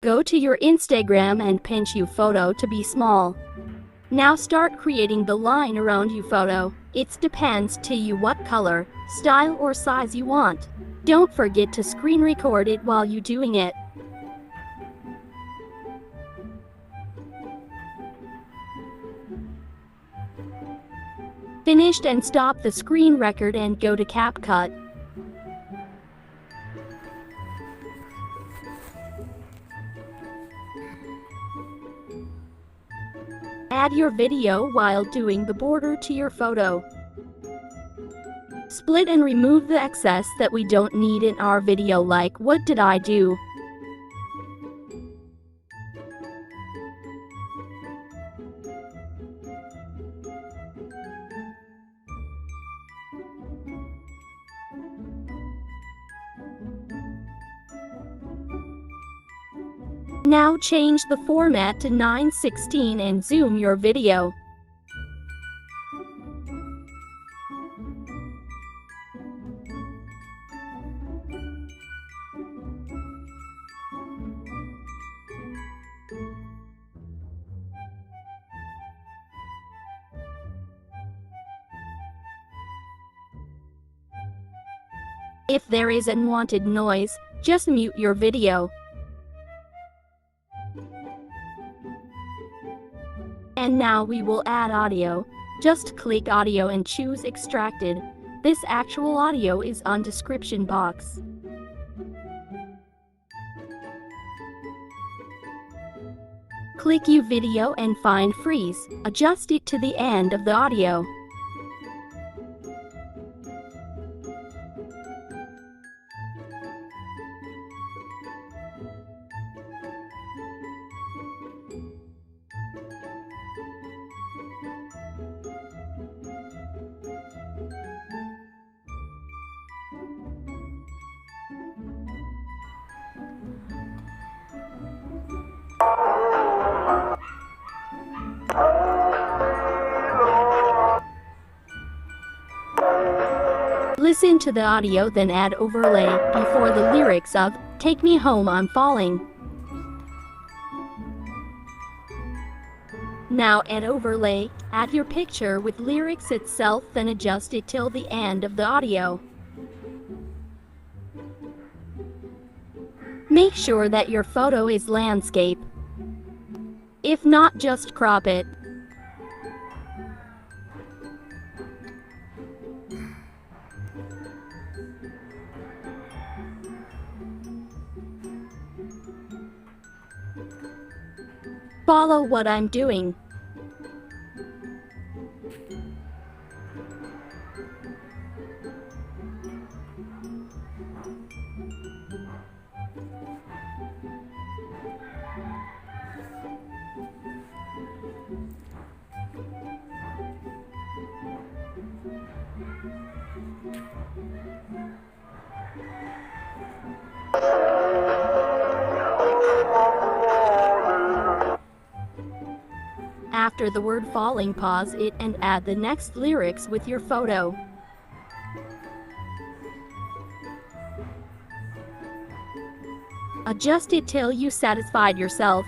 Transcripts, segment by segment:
Go to your Instagram and pinch your photo to be small. Now start creating the line around your photo. It depends to you what color, style or size you want. Don't forget to screen record it while you're doing it. Finished, and stop the screen record and go to Capcut. Add your video while doing the border to your photo. Split and remove the excess that we don't need in our video, like what did I do? Now change the format to 9:16 and zoom your video. If there is unwanted noise, just mute your video. And now we will add audio. Just click audio and choose extracted. This actual audio is on description box. Click your video and find freeze. Adjust it to the end of the audio. Listen to the audio, then add overlay before the lyrics of "Take Me Home, I'm Falling." Now add overlay, add your picture with lyrics itself, then adjust it till the end of the audio. Make sure that your photo is landscape. If not, just crop it. Follow what I'm doing. After the word falling, pause it and add the next lyrics with your photo. Adjust it till you satisfied yourself.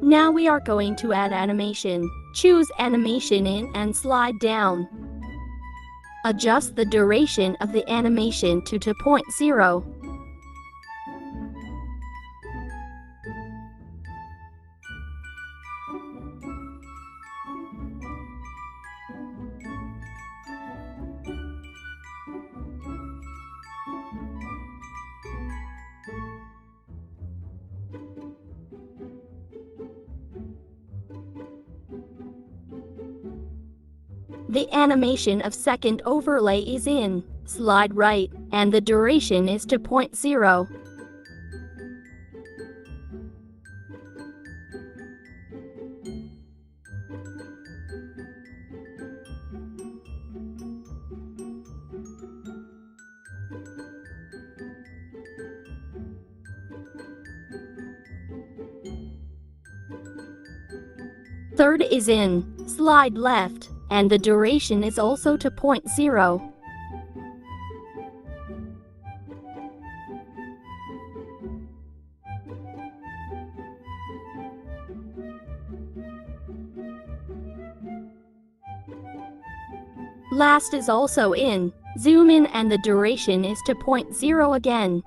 Now we are going to add animation. Choose animation in and slide down. Adjust the duration of the animation to 2.0. The animation of second overlay is in. Slide right, and the duration is 2.0. Third is in. Slide left, and the duration is also 2.0. Last is also in. Zoom in and the duration is 2.0 again.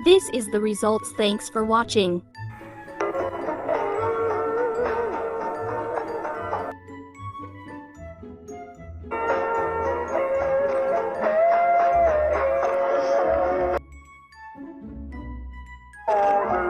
This is the results. Thanks for watching. All